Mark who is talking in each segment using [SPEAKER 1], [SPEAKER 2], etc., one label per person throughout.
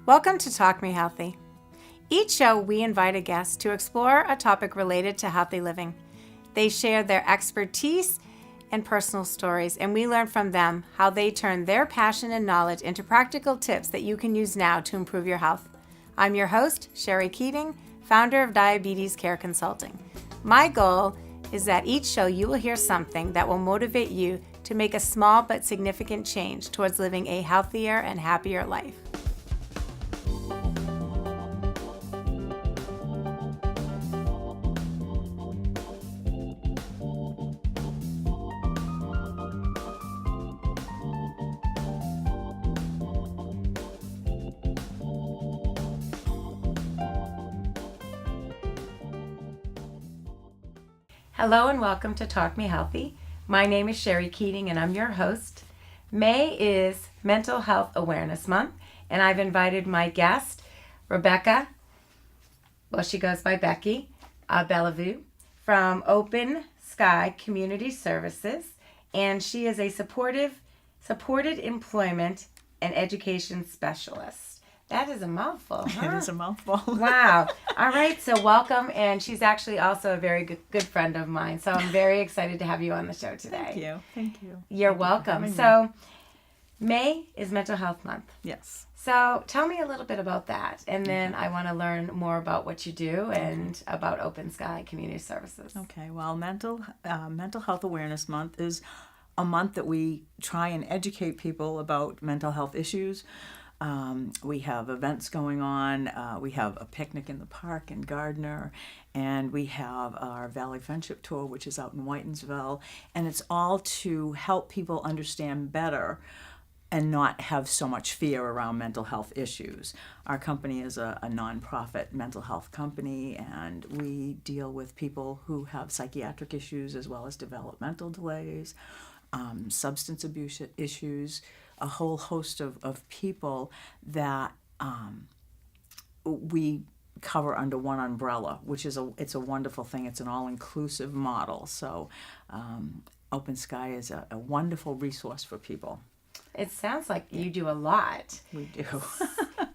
[SPEAKER 1] Welcome to Talk Me Healthy. Each show, we invite a guest to explore a topic related to healthy living. They share their expertise and personal stories, and we learn from them how they turn their passion and knowledge into practical tips that you can use now to improve your health. I'm your host, Sherrie Keating, founder of Diabetes Care Consulting. My goal is that each show you will hear something that will motivate you to make a small but significant change towards living a healthier and happier life. Hello and welcome to Talk Me Healthy. My name is Sherrie Keating and I'm your host. May is Mental Health Awareness Month, and I've invited my guest, Rebecca, she goes by Becky, Belliveau, from Open Sky Community Services, and she is a supported employment and education specialist. That is a mouthful, huh?
[SPEAKER 2] It is a mouthful.
[SPEAKER 1] Wow. All right, so welcome, and she's actually also a very good friend of mine, so I'm very excited to have you on the show today.
[SPEAKER 2] Thank you.
[SPEAKER 1] You're welcome. So May is Mental Health Month.
[SPEAKER 2] Yes.
[SPEAKER 1] So tell me a little bit about that, and then I want to learn more about what you do and about Open Sky Community Services.
[SPEAKER 2] Okay, well, Mental Health Awareness Month is a month that we try and educate people about mental health issues. We have events going on. We have a picnic in the park in Gardner, and we have our Valley Friendship Tour, which is out in Whitensville, and it's all to help people understand better and not have so much fear around mental health issues. Our company is a nonprofit mental health company, and we deal with people who have psychiatric issues as well as developmental delays, substance abuse issues, a whole host of people that we cover under one umbrella, which is it's a wonderful thing. It's an all-inclusive model. So Open Sky is a wonderful resource for people.
[SPEAKER 1] It sounds like you do a lot.
[SPEAKER 2] We do.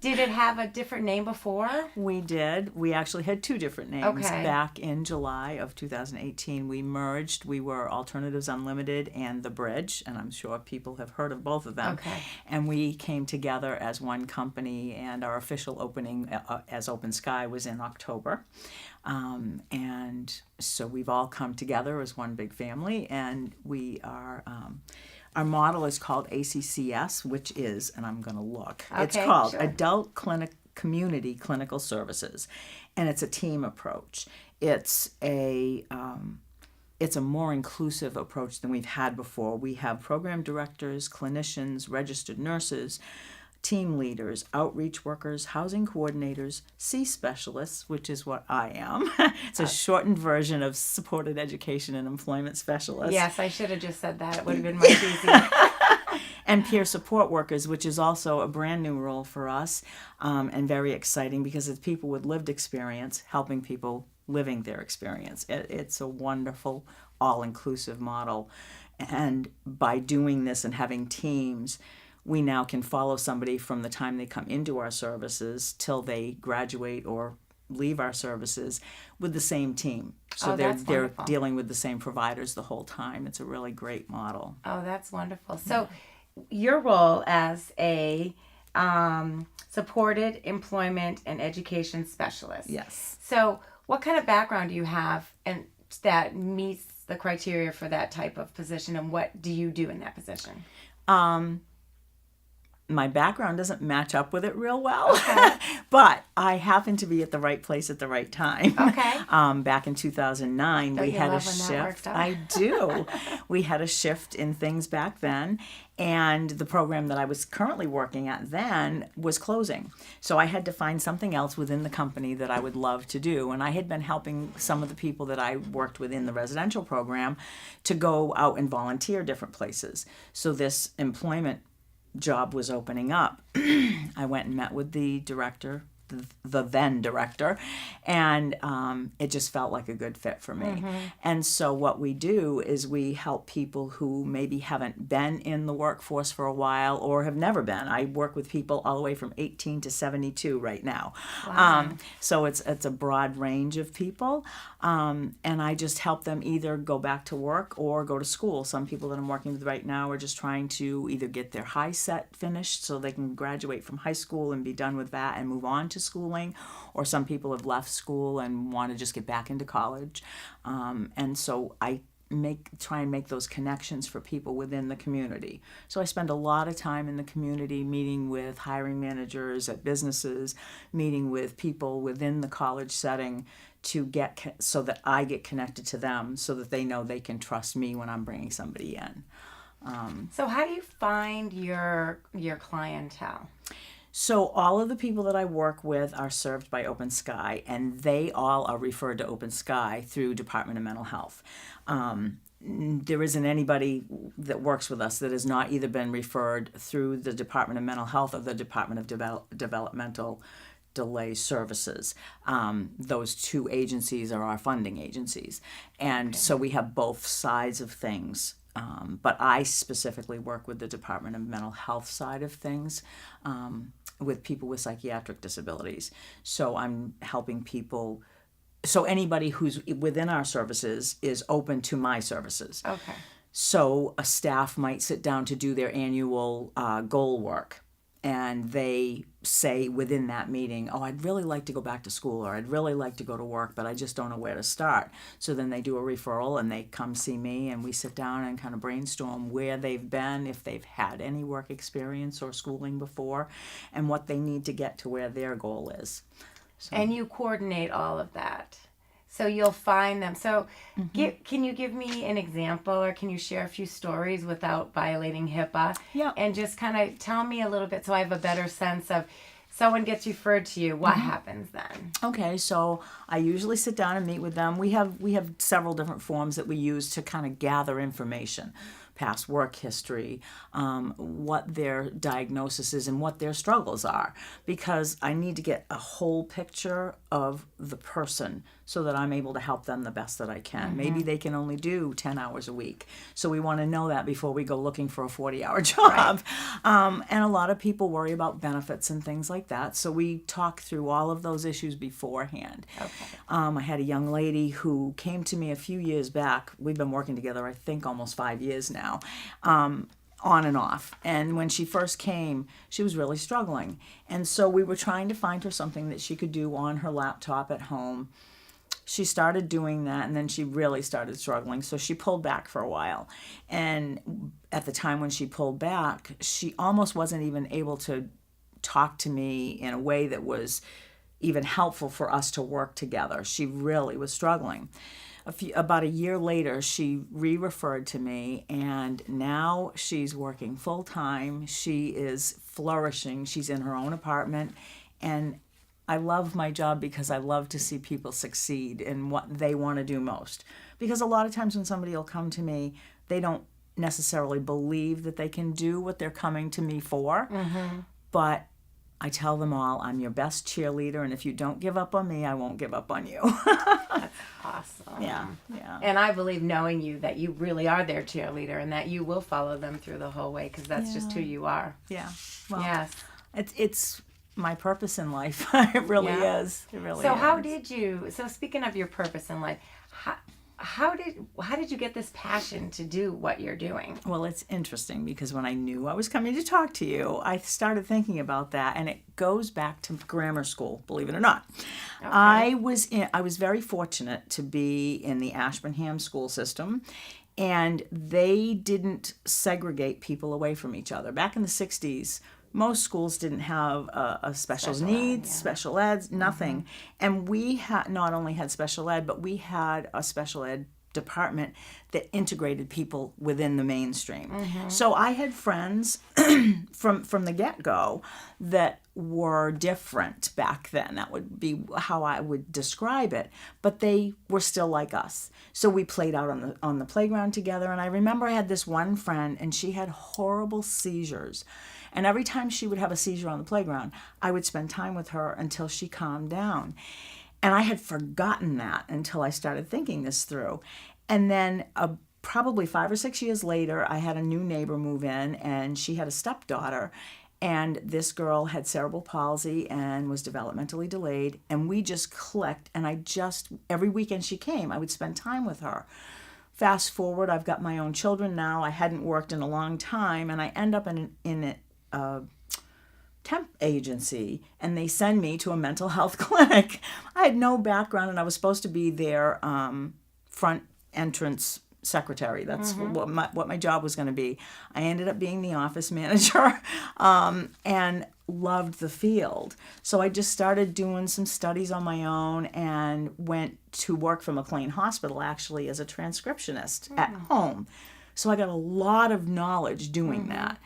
[SPEAKER 1] Did it have a different name before?
[SPEAKER 2] We did. We actually had two different names.
[SPEAKER 1] Okay.
[SPEAKER 2] Back in July of 2018, we merged. We were Alternatives Unlimited and The Bridge, and I'm sure people have heard of both of them.
[SPEAKER 1] Okay.
[SPEAKER 2] And we came together as one company, and our official opening as Open Sky was in October. And so we've all come together as one big family, and we are... our model is called ACCS, which is, and I'm going to look, it's called Adult Community Clinical Services, and it's a team approach. It's a more inclusive approach than we've had before. We have program directors, clinicians, registered nurses, team leaders, outreach workers, housing coordinators, C specialists, which is what I am. It's a shortened version of supported education and employment specialist.
[SPEAKER 1] Yes, I should have just said that. It would have been much easier.
[SPEAKER 2] And peer support workers, which is also a brand new role for us, and very exciting because it's people with lived experience helping people living their experience. It's a wonderful, all-inclusive model. And by doing this and having teams, we now can follow somebody from the time they come into our services till they graduate or leave our services with the same team. So they're dealing with the same providers the whole time. It's a really great model.
[SPEAKER 1] Oh, that's wonderful. So your role as a supported employment and education specialist.
[SPEAKER 2] Yes.
[SPEAKER 1] So what kind of background do you have and that meets the criteria for that type of position, and what do you do in that position?
[SPEAKER 2] My background doesn't match up with it real well, but I happen to be at the right place at the right time.
[SPEAKER 1] Okay.
[SPEAKER 2] Back in 2009, we had a shift. I do. We had a shift in things back then, and the program that I was currently working at then was closing. So I had to find something else within the company that I would love to do, and I had been helping some of the people that I worked with in the residential program to go out and volunteer different places. So this employment job was opening up. I went and met with the the then director, and it just felt like a good fit for me. And so what we do is we help people who maybe haven't been in the workforce for a while or have never been. I work with people all the way from 18 to 72 right now.
[SPEAKER 1] Wow.
[SPEAKER 2] So it's a broad range of people, and I just help them either go back to work or go to school. Some people that I'm working with right now are just trying to either get their high set finished so they can graduate from high school and be done with that and move on to schooling, or some people have left school and want to just get back into college. And so I try and make those connections for people within the community. So I spend a lot of time in the community meeting with hiring managers at businesses, meeting with people within the college setting to get so that I get connected to them so that they know they can trust me when I'm bringing somebody in.
[SPEAKER 1] So how do you find your clientele?
[SPEAKER 2] So all of the people that I work with are served by Open Sky, and they all are referred to Open Sky through Department of Mental Health. There isn't anybody that works with us that has not either been referred through the Department of Mental Health or the Department of Developmental Delay Services. Those two agencies are our funding agencies. And so we have both sides of things. But I specifically work with the Department of Mental Health side of things, with people with psychiatric disabilities. So I'm helping people. So anybody who's within our services is open to my services.
[SPEAKER 1] Okay.
[SPEAKER 2] So a staff might sit down to do their annual goal work, and they say within that meeting, oh, I'd really like to go back to school, or I'd really like to go to work, but I just don't know where to start. So then they do a referral and they come see me, and we sit down and kind of brainstorm where they've been, if they've had any work experience or schooling before, and what they need to get to where their goal is. So.
[SPEAKER 1] And you coordinate all of that. So you'll find them. So can you give me an example, or can you share a few stories without violating HIPAA?
[SPEAKER 2] Yeah.
[SPEAKER 1] And just kind of tell me a little bit so I have a better sense of someone gets referred to you, what happens then?
[SPEAKER 2] Okay, so I usually sit down and meet with them. We have several different forms that we use to kind of gather information. Past work history, what their diagnosis is and what their struggles are, because I need to get a whole picture of the person so that I'm able to help them the best that I can. Maybe they can only do 10 hours a week, so we want to know that before we go looking for a 40-hour job. Right. And a lot of people worry about benefits and things like that, so we talk through all of those issues beforehand.
[SPEAKER 1] Okay.
[SPEAKER 2] I had a young lady who came to me a few years back. We've been working together, I think, almost 5 years now, on and off. And when she first came, she was really struggling. And so we were trying to find her something that she could do on her laptop at home. She started doing that, and then she really started struggling, so she pulled back for a while. And at the time when she pulled back, she almost wasn't even able to talk to me in a way that was even helpful for us to work together. She really was struggling. About a year later, she re-referred to me, and now she's working full-time. She is flourishing. She's in her own apartment, and I love my job because I love to see people succeed in what they want to do most. Because a lot of times when somebody will come to me, they don't necessarily believe that they can do what they're coming to me for, but I tell them all, I'm your best cheerleader, and if you don't give up on me, I won't give up on you.
[SPEAKER 1] That's awesome.
[SPEAKER 2] Yeah.
[SPEAKER 1] And I believe, knowing you, that you really are their cheerleader and that you will follow them through the whole way, because that's just who you are.
[SPEAKER 2] Yeah. Well,
[SPEAKER 1] yes.
[SPEAKER 2] It's my purpose in life. It really is. It really is.
[SPEAKER 1] So how did you, so speaking of your purpose in life, how did you get this passion to do what you're doing?
[SPEAKER 2] Well, it's interesting because when I knew I was coming to talk to you, I started thinking about that, and it goes back to grammar school, believe it or not. Okay. I was very fortunate to be in the Ashburnham school system, and they didn't segregate people away from each other. Back in the 60s, most schools didn't have a special needs, special eds, nothing. And we not only had special ed, but we had a special ed department that integrated people within the mainstream. So I had friends from the get-go that were different back then. That would be how I would describe it. But they were still like us. So we played out on the playground together. And I remember I had this one friend, and she had horrible seizures. And every time she would have a seizure on the playground, I would spend time with her until she calmed down. And I had forgotten that until I started thinking this through. And then probably 5 or 6 years later, I had a new neighbor move in, and she had a stepdaughter. And this girl had cerebral palsy and was developmentally delayed. And we just clicked. And every weekend she came, I would spend time with her. Fast forward, I've got my own children now. I hadn't worked in a long time. And I end up in a temp agency, and they send me to a mental health clinic. I had no background, and I was supposed to be their front entrance secretary. That's what my job was going to be. I ended up being the office manager and loved the field. So I just started doing some studies on my own and went to work for McLean Hospital, actually, as a transcriptionist at home. So I got a lot of knowledge doing that.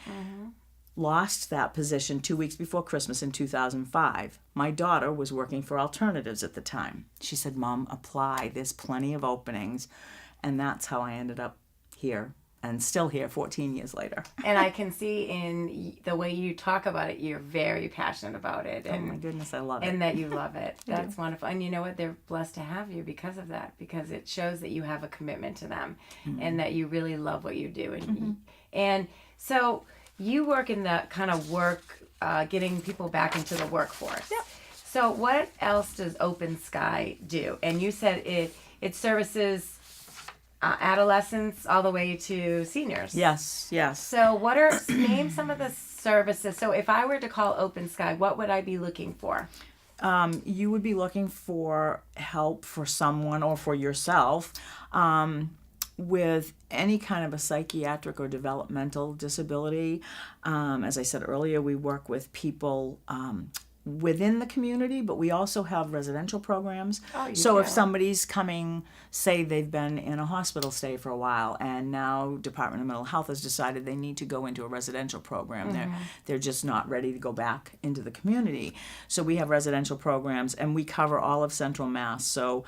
[SPEAKER 2] Lost that position 2 weeks before Christmas in 2005. My daughter was working for Alternatives at the time. She said, "Mom, apply. There's plenty of openings." And that's how I ended up here, and still here 14 years later.
[SPEAKER 1] And I can see in the way you talk about it, you're very passionate about it. And,
[SPEAKER 2] oh my goodness, I love it.
[SPEAKER 1] And that you love it. That's wonderful. And you know what? They're blessed to have you because of that, because it shows that you have a commitment to them and that you really love what you do. And so you work in the kind of work, getting people back into the workforce.
[SPEAKER 2] Yep.
[SPEAKER 1] So what else does Open Sky do? And you said it services adolescents all the way to seniors.
[SPEAKER 2] Yes.
[SPEAKER 1] So name some of the services. So if I were to call Open Sky, what would I be looking for?
[SPEAKER 2] You would be looking for help for someone or for yourself with any kind of a psychiatric or developmental disability. As I said earlier, we work with people within the community, but we also have residential programs. So if somebody's coming, say they've been in a hospital stay for a while, and now Department of Mental Health has decided they need to go into a residential program. They're just not ready to go back into the community. So we have residential programs, and we cover all of Central Mass. So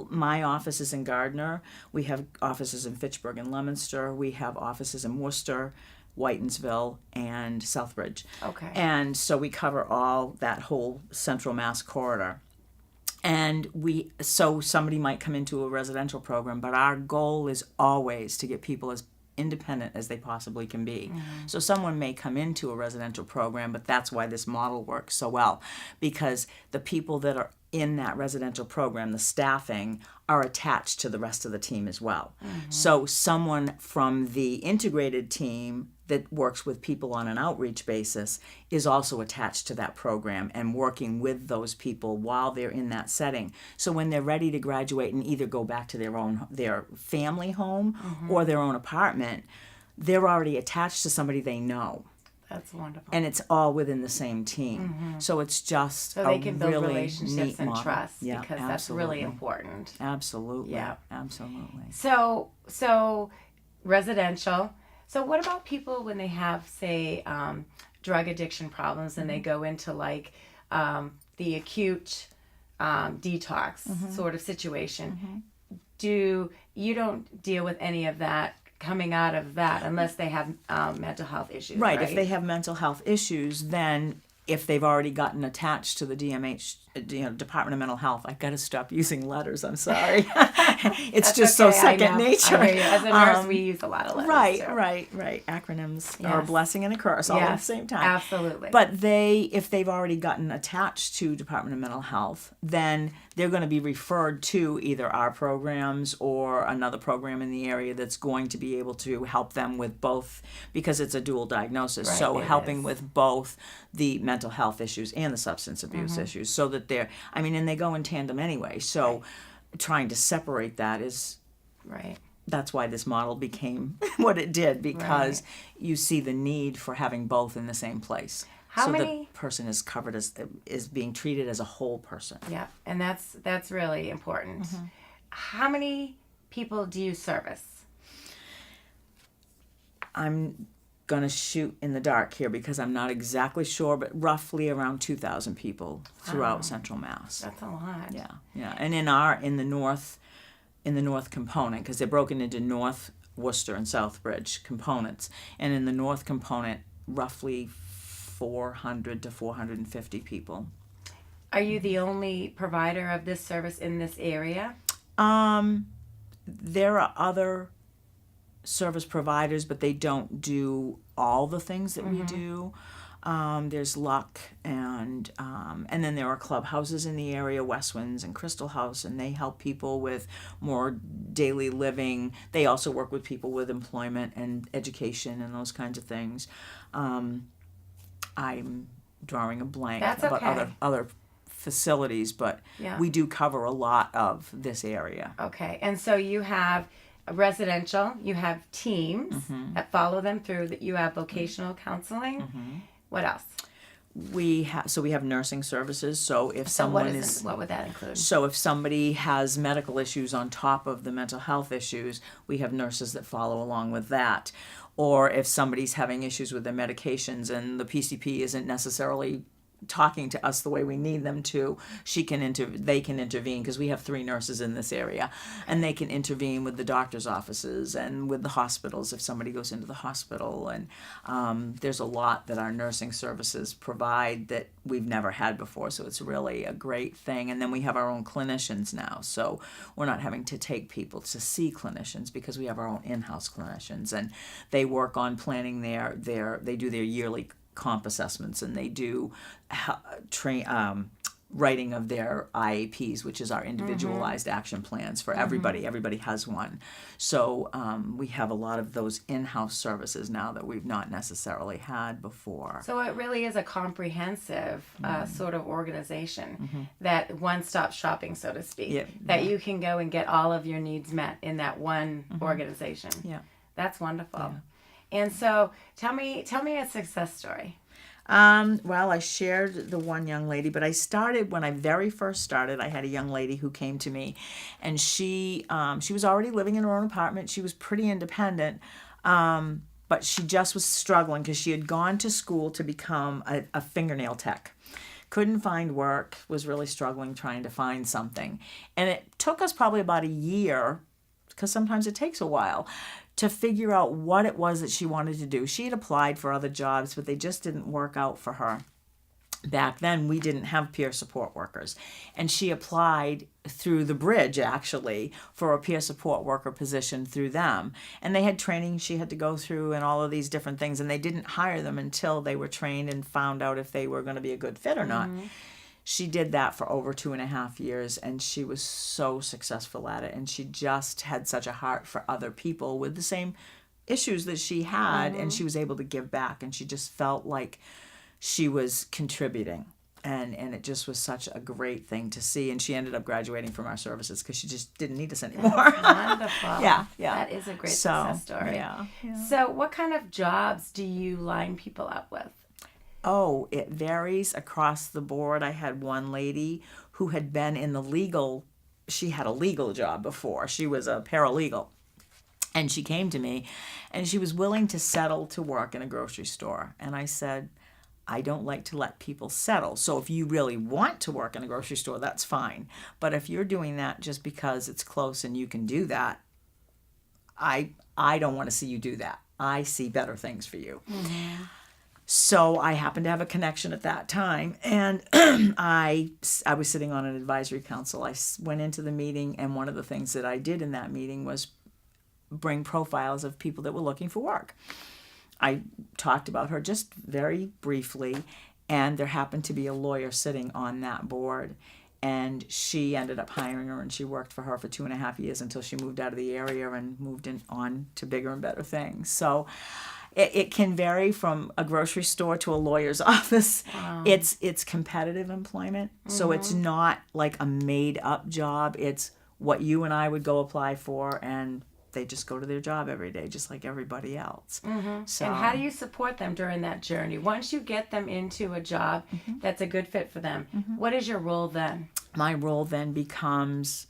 [SPEAKER 2] my office is in Gardner. We have offices in Fitchburg and Leominster. We have offices in Worcester, Whitensville, and Southbridge.
[SPEAKER 1] Okay.
[SPEAKER 2] And so we cover all that whole Central Mass corridor. And so somebody might come into a residential program, but our goal is always to get people as independent as they possibly can be. So someone may come into a residential program, but that's why this model works so well, because the people that are in that residential program, the staffing, are attached to the rest of the team as well. So someone from the integrated team that works with people on an outreach basis is also attached to that program and working with those people while they're in that setting. So when they're ready to graduate and either go back to their family home or their own apartment, they're already attached to somebody they know.
[SPEAKER 1] That's wonderful.
[SPEAKER 2] And it's all within the same team. So it's just
[SPEAKER 1] so they can build
[SPEAKER 2] really
[SPEAKER 1] relationships and
[SPEAKER 2] model.
[SPEAKER 1] trust,
[SPEAKER 2] Yeah,
[SPEAKER 1] because
[SPEAKER 2] absolutely.
[SPEAKER 1] that's really important.
[SPEAKER 2] Absolutely.
[SPEAKER 1] Yeah.
[SPEAKER 2] Absolutely.
[SPEAKER 1] So residential. So what about people when they have, say, drug addiction problems and they go into like the acute detox sort of situation? You don't deal with any of that coming out of that unless they have mental health issues, right?
[SPEAKER 2] If they have mental health issues, then if they've already gotten attached to the DMH, Department of Mental Health, I've got to stop using letters. I'm sorry. It's
[SPEAKER 1] That's
[SPEAKER 2] just
[SPEAKER 1] okay,
[SPEAKER 2] so second nature.
[SPEAKER 1] I hear you. As a nurse, we use a lot of letters.
[SPEAKER 2] Right. Acronyms are a blessing and a curse all at the same time.
[SPEAKER 1] Absolutely.
[SPEAKER 2] But if they've already gotten attached to Department of Mental Health, then they're going to be referred to either our programs or another program in the area that's going to be able to help them with both, because it's a dual diagnosis.
[SPEAKER 1] Right,
[SPEAKER 2] so
[SPEAKER 1] it
[SPEAKER 2] helping
[SPEAKER 1] is.
[SPEAKER 2] with both the mental health issues and the substance abuse issues, so that and they go in tandem anyway. So trying to separate that is
[SPEAKER 1] right.
[SPEAKER 2] That's why this model became what it did, because you see the need for having both in the same place. The person is covered is being treated as a whole person.
[SPEAKER 1] Yeah, and that's really important. How many people do you service?
[SPEAKER 2] I'm going to shoot in the dark here because I'm not exactly sure, but roughly around 2,000 people throughout Central Mass.
[SPEAKER 1] That's a lot.
[SPEAKER 2] Yeah. And in the north component, because they're broken into North Worcester and Southbridge components, and in the north component, roughly 400 to 450 people.
[SPEAKER 1] Are you the only provider of this service in this area?
[SPEAKER 2] There are other service providers, but they don't do all the things that we do. There's Luck, and then there are clubhouses in the area, Westwinds and Crystal House, and they help people with more daily living. They also work with people with employment and education and those kinds of things. I'm drawing a blank about other facilities, but we do cover a lot of this area.
[SPEAKER 1] Okay, and so you have residential, you have teams that follow them through, that you have vocational counseling. What else?
[SPEAKER 2] We have nursing services. So if someone
[SPEAKER 1] what would that include?
[SPEAKER 2] So if somebody has medical issues on top of the mental health issues, we have nurses that follow along with that. Or if somebody's having issues with their medications and the PCP isn't necessarily talking to us the way we need them to, they can intervene, because we have 3 nurses in this area, and they can intervene with the doctor's offices and with the hospitals if somebody goes into the hospital. And there's a lot that our nursing services provide that we've never had before, so it's really a great thing. And then we have our own clinicians now, so we're not having to take people to see clinicians because we have our own in-house clinicians, and they work on planning they do their yearly comp assessments, and they do writing of their IAPs, which is our individualized action plans for everybody. Everybody has one. So we have a lot of those in-house services now that we've not necessarily had before.
[SPEAKER 1] So it really is a comprehensive sort of organization, that one-stop shopping, so to speak, that you can go and get all of your needs met in that one organization. Yeah. That's wonderful. Yeah. And so tell me a success story.
[SPEAKER 2] Well, I shared the one young lady, but when I very first started, I had a young lady who came to me, and she was already living in her own apartment. She was pretty independent, but she just was struggling because she had gone to school to become a fingernail tech. Couldn't find work, was really struggling trying to find something. And it took us probably about a year, because sometimes it takes a while, to figure out what it was that she wanted to do. She had applied for other jobs, but they just didn't work out for her. Back then, we didn't have peer support workers. And she applied through the bridge, actually, for a peer support worker position through them. And they had training she had to go through and all of these different things, and they didn't hire them until they were trained and found out if they were going to be a good fit or not. She did that for over 2.5 years, and she was so successful at it. And she just had such a heart for other people with the same issues that she had, and she was able to give back, and she just felt like she was contributing. And it just was such a great thing to see. And she ended up graduating from our services because she just didn't need us anymore.
[SPEAKER 1] Wonderful.
[SPEAKER 2] Yeah.
[SPEAKER 1] That is a great success story.
[SPEAKER 2] Yeah.
[SPEAKER 1] So what kind of jobs do you line people up with?
[SPEAKER 2] Oh, it varies across the board. I had one lady who had been in she had a legal job before. She was a paralegal. And she came to me, and she was willing to settle to work in a grocery store. And I said, I don't like to let people settle. So if you really want to work in a grocery store, that's fine. But if you're doing that just because it's close and you can do that, I don't want to see you do that. I see better things for you. So I happened to have a connection at that time, and I was sitting on an advisory council. I went into the meeting, and one of the things that I did in that meeting was bring profiles of people that were looking for work. I talked about her just very briefly, and there happened to be a lawyer sitting on that board, and she ended up hiring her, and she worked for her for 2.5 years until she moved out of the area and moved on to bigger and better things. So it can vary from a grocery store to a lawyer's office. Wow. It's competitive employment, so it's not like a made-up job. It's what you and I would go apply for, and they just go to their job every day, just like everybody else. So,
[SPEAKER 1] and how do you support them during that journey? Once you get them into a job that's a good fit for them, what is your role then?
[SPEAKER 2] My role then becomes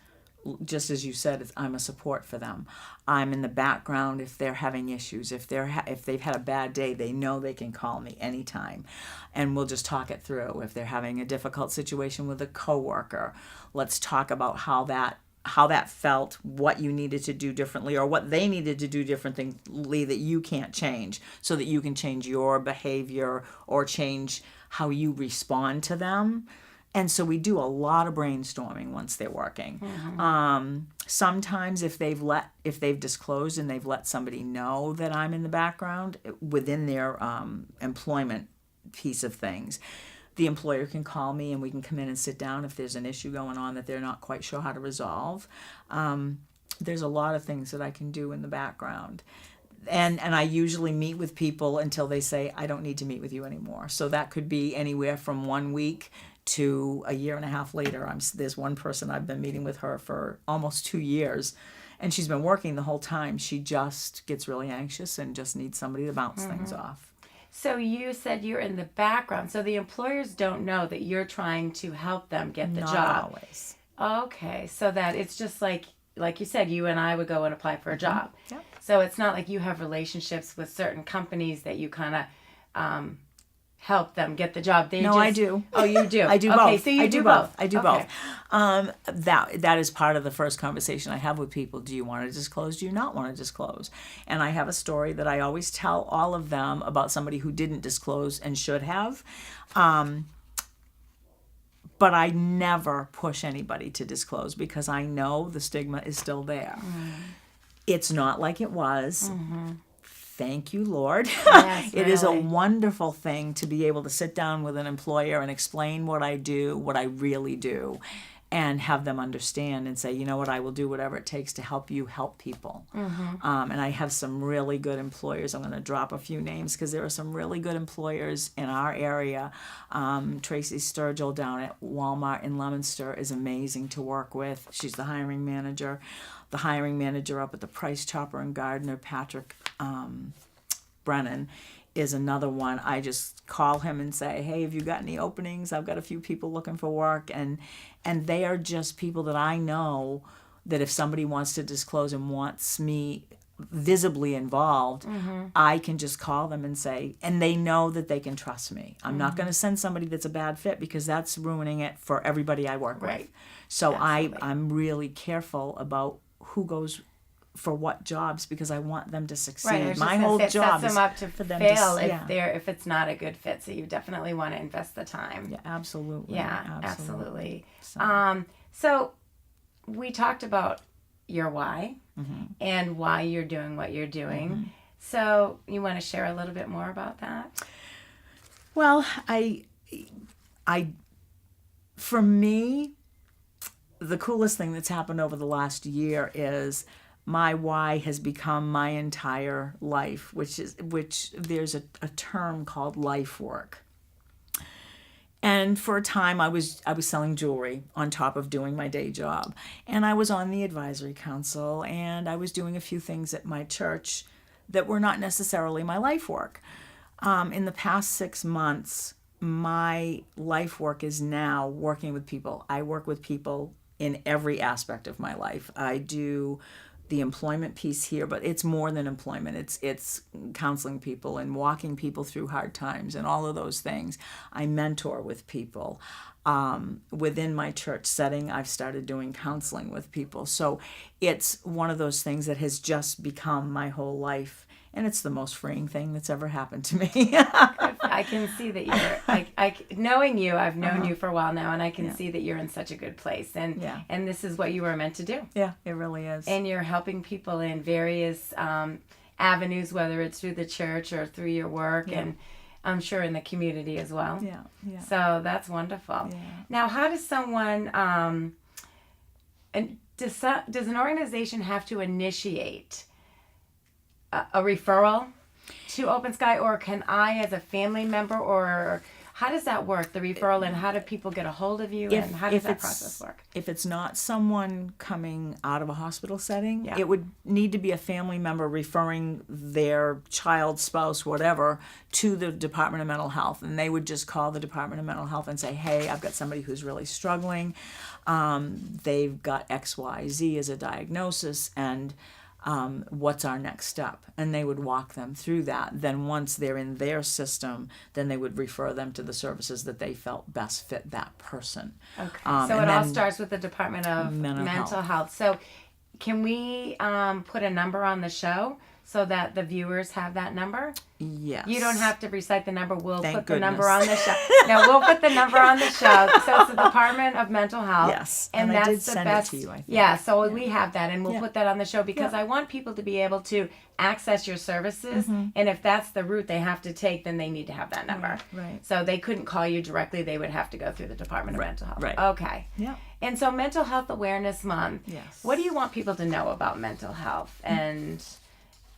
[SPEAKER 2] just as you said, I'm a support for them. I'm in the background if they're having issues. If they've had a bad day, they know they can call me anytime, and we'll just talk it through. If they're having a difficult situation with a coworker, let's talk about how that felt, what you needed to do differently, or what they needed to do differently that you can't change, so that you can change your behavior or change how you respond to them. And so we do a lot of brainstorming once they're working. Sometimes if they've disclosed and they've let somebody know that I'm in the background within their employment piece of things, the employer can call me and we can come in and sit down if there's an issue going on that they're not quite sure how to resolve. There's a lot of things that I can do in the background. And I usually meet with people until they say, I don't need to meet with you anymore. So that could be anywhere from 1 week to a year and a half later. There's one person, I've been meeting with her for almost 2 years, and she's been working the whole time. She just gets really anxious and just needs somebody to bounce things off.
[SPEAKER 1] So you said you're in the background, so the employers don't know that you're trying to help them get the
[SPEAKER 2] Not
[SPEAKER 1] job.
[SPEAKER 2] always.
[SPEAKER 1] Okay, so that it's just like you said, you and I would go and apply for a job.
[SPEAKER 2] Yep.
[SPEAKER 1] So it's not like you have relationships with certain companies that you kind of help them get the job.
[SPEAKER 2] I do.
[SPEAKER 1] Oh, you do?
[SPEAKER 2] I do
[SPEAKER 1] okay,
[SPEAKER 2] both.
[SPEAKER 1] So you
[SPEAKER 2] I do both. I do
[SPEAKER 1] okay.
[SPEAKER 2] both. That is part of the first conversation I have with people. Do you want to disclose? Do you not want to disclose? And I have a story that I always tell all of them about somebody who didn't disclose and should have. But I never push anybody to disclose because I know the stigma is still there. It's not like it was. Thank you, Lord.
[SPEAKER 1] Yes,
[SPEAKER 2] It is a
[SPEAKER 1] really.
[SPEAKER 2] wonderful thing to be able to sit down with an employer and explain what I do, what I really do, and have them understand and say, you know what, I will do whatever it takes to help you help people. And I have some really good employers. I'm going to drop a few names because there are some really good employers in our area. Tracy Sturgill down at Walmart in Leominster is amazing to work with. She's the hiring manager. The hiring manager up at the Price Chopper and Gardner, Patrick Brennan, is another one. I just call him and say, hey, have you got any openings? I've got a few people looking for work. And they are just people that I know that if somebody wants to disclose and wants me visibly involved, I can just call them and say, and they know that they can trust me. I'm not going to send somebody that's a bad fit because that's ruining it for everybody I work with. So I'm really careful about who goes for what jobs because I want them to succeed.
[SPEAKER 1] Right,
[SPEAKER 2] My whole job
[SPEAKER 1] sets
[SPEAKER 2] is
[SPEAKER 1] them up to
[SPEAKER 2] for them
[SPEAKER 1] fail
[SPEAKER 2] to
[SPEAKER 1] if it's not a good fit. So you definitely want to invest the time.
[SPEAKER 2] Yeah, absolutely.
[SPEAKER 1] Yeah, absolutely.
[SPEAKER 2] So,
[SPEAKER 1] So we talked about your why and why you're doing what you're doing. So you want to share a little bit more about that?
[SPEAKER 2] well, I for me, the coolest thing that's happened over the last year is my why has become my entire life, which there's a term called life work. And for a time I was selling jewelry on top of doing my day job. And I was on the advisory council and I was doing a few things at my church that were not necessarily my life work. In the past 6 months, my life work is now working with people. I work with people in every aspect of my life. I do the employment piece here, but it's more than employment. It's counseling people and walking people through hard times and all of those things. I mentor with people. Within my church setting, I've started doing counseling with people. So it's one of those things that has just become my whole life. And it's the most freeing thing that's ever happened to me.
[SPEAKER 1] I can see that you're, knowing you, I've known you for a while now, and I can see that you're in such a good place. And this is what you were meant to do.
[SPEAKER 2] Yeah, it really is.
[SPEAKER 1] And you're helping people in various avenues, whether it's through the church or through your work, and I'm sure in the community as well.
[SPEAKER 2] Yeah.
[SPEAKER 1] So that's wonderful.
[SPEAKER 2] Yeah.
[SPEAKER 1] Now, how does someone, does an organization have to initiate a referral to Open Sky, or can I as a family member, or How does that work, the referral, and how do people get a hold of you, and how does that process work?
[SPEAKER 2] If it's not someone coming out of a hospital setting,
[SPEAKER 1] Yeah.
[SPEAKER 2] it would need to be a family member referring their child, spouse, whatever, to the Department of Mental Health. And they would just call the Department of Mental Health and say, hey, I've got somebody who's really struggling. They've got XYZ as a diagnosis, and what's our next step? And they would walk them through that. Then once they're in their system, then they would refer them to the services that they felt best fit that person.
[SPEAKER 1] Okay. So it all starts with the Department of Mental Health. So can we put a number on the show so that the viewers have that number?
[SPEAKER 2] Yes.
[SPEAKER 1] You don't have to recite the number. We'll
[SPEAKER 2] Thank
[SPEAKER 1] put the
[SPEAKER 2] goodness.
[SPEAKER 1] number on the show. No, we'll put the number on the show. So it's the Department of Mental Health.
[SPEAKER 2] Yes.
[SPEAKER 1] And
[SPEAKER 2] I
[SPEAKER 1] that's
[SPEAKER 2] did
[SPEAKER 1] the
[SPEAKER 2] send
[SPEAKER 1] best.
[SPEAKER 2] it to you, I think.
[SPEAKER 1] Yeah, so we have that, and we'll
[SPEAKER 2] Yeah.
[SPEAKER 1] put that on the show because I want people to be able to access your services. And if that's the route they have to take, then they need to have that number.
[SPEAKER 2] Right.
[SPEAKER 1] So they couldn't call you directly. They would have to go through the Department of Mental Health.
[SPEAKER 2] Right.
[SPEAKER 1] Okay.
[SPEAKER 2] Yeah.
[SPEAKER 1] And so Mental Health Awareness Month.
[SPEAKER 2] Yes.
[SPEAKER 1] What do you want people to know about mental health? And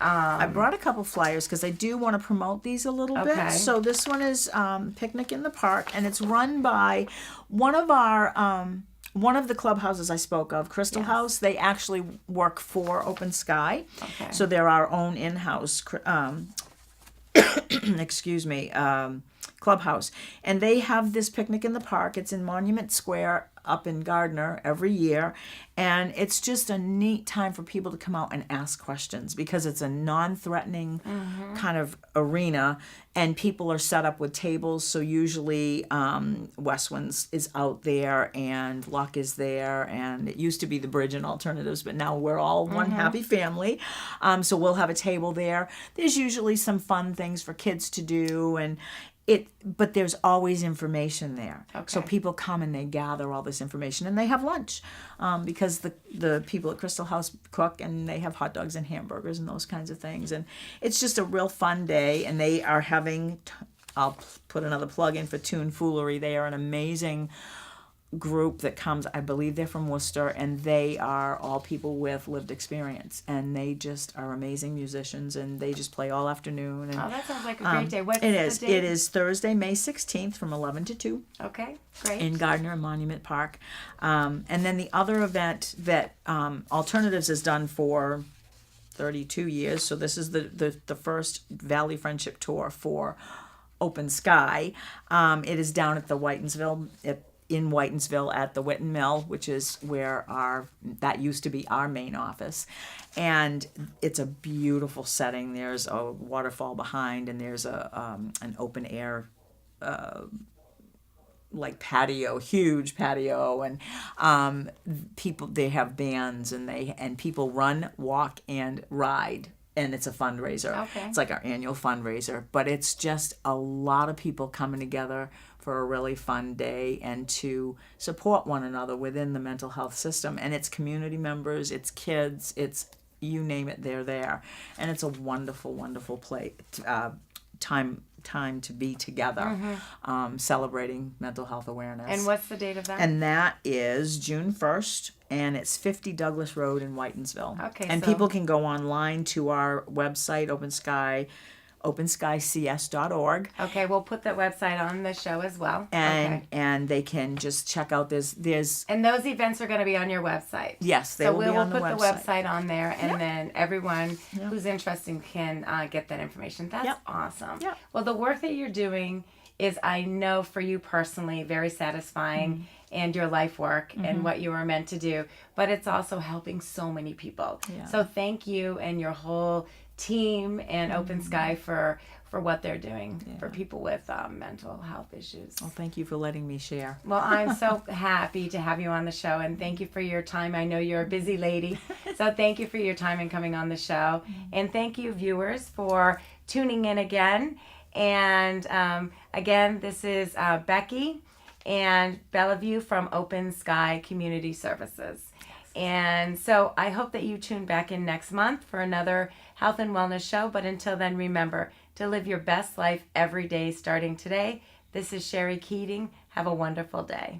[SPEAKER 2] I brought a couple flyers because I do want to promote these a little
[SPEAKER 1] Okay.
[SPEAKER 2] bit. So this one is Picnic in the Park, and it's run by one of the clubhouses I spoke of, Crystal House. They actually work for Open Sky.
[SPEAKER 1] Okay.
[SPEAKER 2] So they're our own in-house clubhouse. And they have this Picnic in the Park. It's in Monument Square up in Gardner every year. And it's just a neat time for people to come out and ask questions because it's a non-threatening kind of arena. And people are set up with tables. So usually Westwinds is out there and Luck is there. And it used to be the Bridge and Alternatives, but now we're all one happy family. So we'll have a table there. There's usually some fun things for kids to do, but there's always information there.
[SPEAKER 1] Okay.
[SPEAKER 2] So people come and they gather all this information, and they have lunch because the people at Crystal House cook, and they have hot dogs and hamburgers and those kinds of things. And it's just a real fun day, and they are having, I'll put another plug in for Toon Foolery. They are an amazing group that comes, I believe they're from Worcester, and they are all people with lived experience, and they just are amazing musicians, and they just play all afternoon. And,
[SPEAKER 1] that sounds like a great day. What's
[SPEAKER 2] it is.
[SPEAKER 1] the date?
[SPEAKER 2] It is Thursday, May 16th from 11 to 2
[SPEAKER 1] Okay, great.
[SPEAKER 2] in Gardner and Monument Park. And then the other event that Alternatives has done for 32 years, so this is the first Valley Friendship Tour for Open Sky. It is down at the in Whitensville at the Witten Mill, which is where that used to be our main office. And it's a beautiful setting. There's a waterfall behind, and there's an open air like patio, huge patio, and people, they have bands, and people run, walk, and ride. And it's a fundraiser.
[SPEAKER 1] Okay.
[SPEAKER 2] It's like our annual fundraiser, but it's just a lot of people coming together for a really fun day and to support one another within the mental health system. And it's community members, it's kids, it's you name it, they're there. And it's a wonderful, wonderful time to be together, celebrating mental health awareness.
[SPEAKER 1] And what's the date of that?
[SPEAKER 2] And that is June 1st, and it's 50 Douglas Road in Whitensville.
[SPEAKER 1] Okay,
[SPEAKER 2] and
[SPEAKER 1] so-
[SPEAKER 2] people can go online to our website, openskycs.org.
[SPEAKER 1] Okay, we'll put that website on the show as well.
[SPEAKER 2] And they can just check out there's
[SPEAKER 1] And those events are going to be on your website.
[SPEAKER 2] yes, they
[SPEAKER 1] So
[SPEAKER 2] will
[SPEAKER 1] we
[SPEAKER 2] be
[SPEAKER 1] will
[SPEAKER 2] on the
[SPEAKER 1] put
[SPEAKER 2] website.
[SPEAKER 1] the website on there, and then everyone who's interested can get that information. That's
[SPEAKER 2] Yep.
[SPEAKER 1] awesome.
[SPEAKER 2] Yep.
[SPEAKER 1] Well, the work that you're doing is, I know for you personally, very satisfying, and your life work and what you were meant to do. But it's also helping so many people.
[SPEAKER 2] Yeah.
[SPEAKER 1] So thank you and your whole team and Open Sky for what they're doing for people with mental health issues.
[SPEAKER 2] Well, thank you for letting me share.
[SPEAKER 1] Well, I'm so happy to have you on the show, and thank you for your time. I know you're a busy lady, so thank you for your time and coming on the show. And thank you, viewers, for tuning in again. And again, this is Becky and Belliveau from Open Sky Community Services. And so I hope that you tune back in next month for another health and wellness show. But until then, remember to live your best life every day starting today. This is Sherrie Keating. Have a wonderful day.